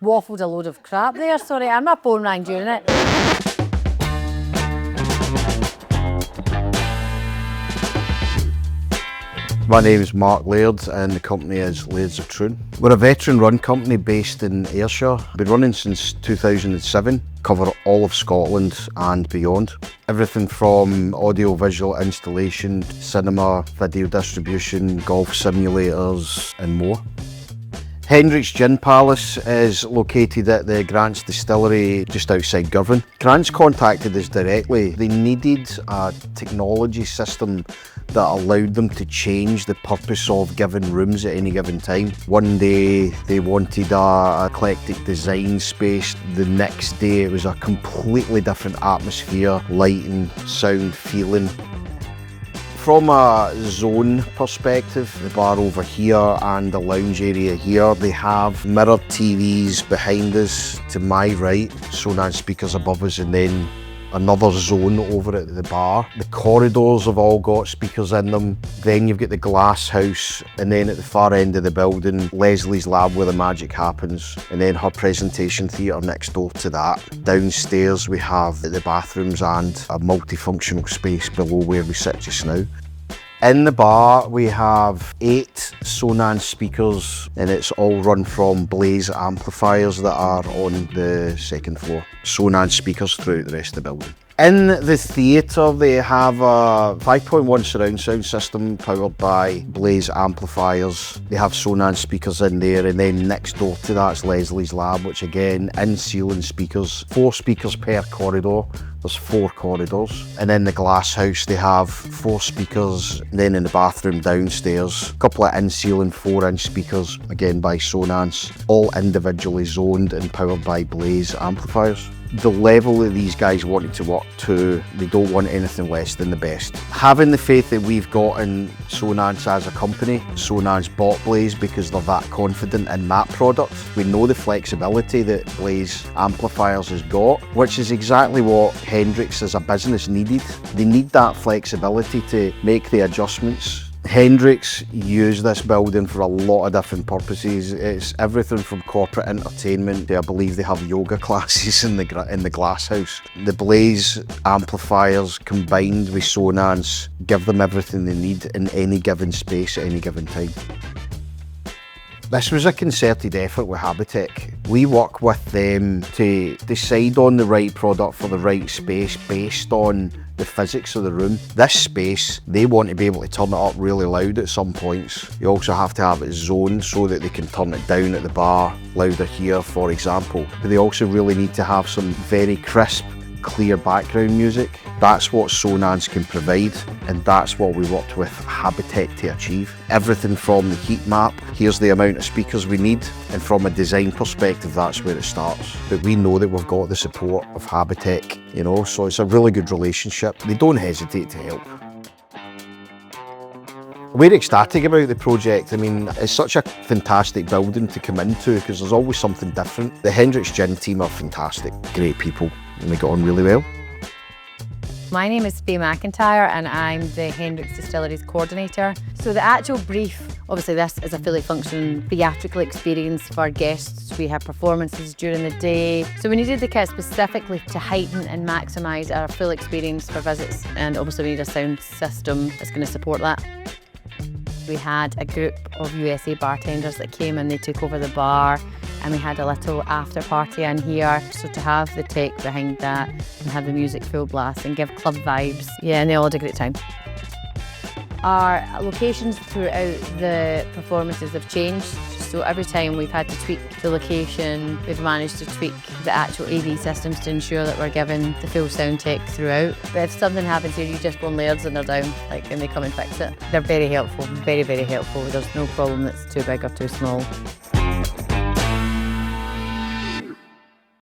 waffled a load of crap there, sorry, and my phone rang during it. My name is Mark Laird and the company is Lairds of Troon. We're a veteran-run company based in Ayrshire. Been running since 2007, cover all of Scotland and beyond. Everything from audio-visual installation, cinema, video distribution, golf simulators and more. Hendricks Gin Palace is located at the Grants Distillery just outside Girvan. Grants contacted us directly. They needed a technology system that allowed them to change the purpose of given rooms at any given time. One day they wanted a eclectic design space, the next day it was a completely different atmosphere, lighting, sound, feeling. From a zone perspective, the bar over here and the lounge area here, they have mirrored TVs behind us to my right, Sonance speakers above us, and then another zone over at the bar. The corridors have all got speakers in them. Then you've got the glass house, and then at the far end of the building, Leslie's lab where the magic happens, and then her presentation theatre next door to that. Downstairs we have the bathrooms and a multifunctional space below where we sit just now. In the bar we have 8 Sonance speakers, and it's all run from Blaze amplifiers that are on the second floor. Sonance speakers throughout the rest of the building. In the theatre they have a 5.1 surround sound system powered by Blaze amplifiers. They have Sonance speakers in there, and then next door to that's Leslie's lab, which again, in-ceiling speakers, 4 speakers per corridor. There's 4 corridors. And in the glass house they have 4 speakers. And then in the bathroom downstairs, a couple of in-ceiling 4-inch speakers, again by Sonance, all individually zoned and powered by Blaze amplifiers. The level that these guys wanted to work to, they don't want anything less than the best. Having the faith that we've got in Sonance as a company, Sonance bought Blaze because they're that confident in that product. We know the flexibility that Blaze amplifiers has got, which is exactly what Hendricks as a business needed. They need that flexibility to make the adjustments. Hendricks use this building for a lot of different purposes. It's everything from corporate entertainment to, I believe they have yoga classes in the glass house. The Blaze amplifiers combined with Sonance give them everything they need in any given space at any given time. This was a concerted effort with Habitech. We work with them to decide on the right product for the right space based on the physics of the room. This space, they want to be able to turn it up really loud at some points. You also have to have it zoned so that they can turn it down at the bar, louder here, for example. But they also really need to have some very crisp, clear background music. That's what Sonance can provide, and that's what we worked with Habitech to achieve. Everything from the heat map, here's the amount of speakers we need, and from a design perspective, that's where it starts. But we know that we've got the support of Habitech, you know, so it's a really good relationship. They don't hesitate to help. We're ecstatic about the project. I mean, it's such a fantastic building to come into because there's always something different. The Hendricks Gin team are fantastic, great people, and we got on really well. My name is Faye McIntyre and I'm the Hendricks Distillery's coordinator. So the actual brief, obviously this is a fully functioning theatrical experience for our guests. We have performances during the day. So we needed the kit specifically to heighten and maximise our full experience for visits, and obviously we need a sound system that's going to support that. We had a group of USA bartenders that came and they took over the bar, and we had a little after party in here. So to have the tech behind that and have the music full blast and give club vibes, yeah, and they all had a great time. Our locations throughout the performances have changed. So every time we've had to tweak the location, we've managed to tweak the actual AV systems to ensure that we're given the full sound tech throughout. But if something happens here, you just phone Lairds and they're down, and they come and fix it. They're very helpful, very, very helpful. There's no problem that's too big or too small.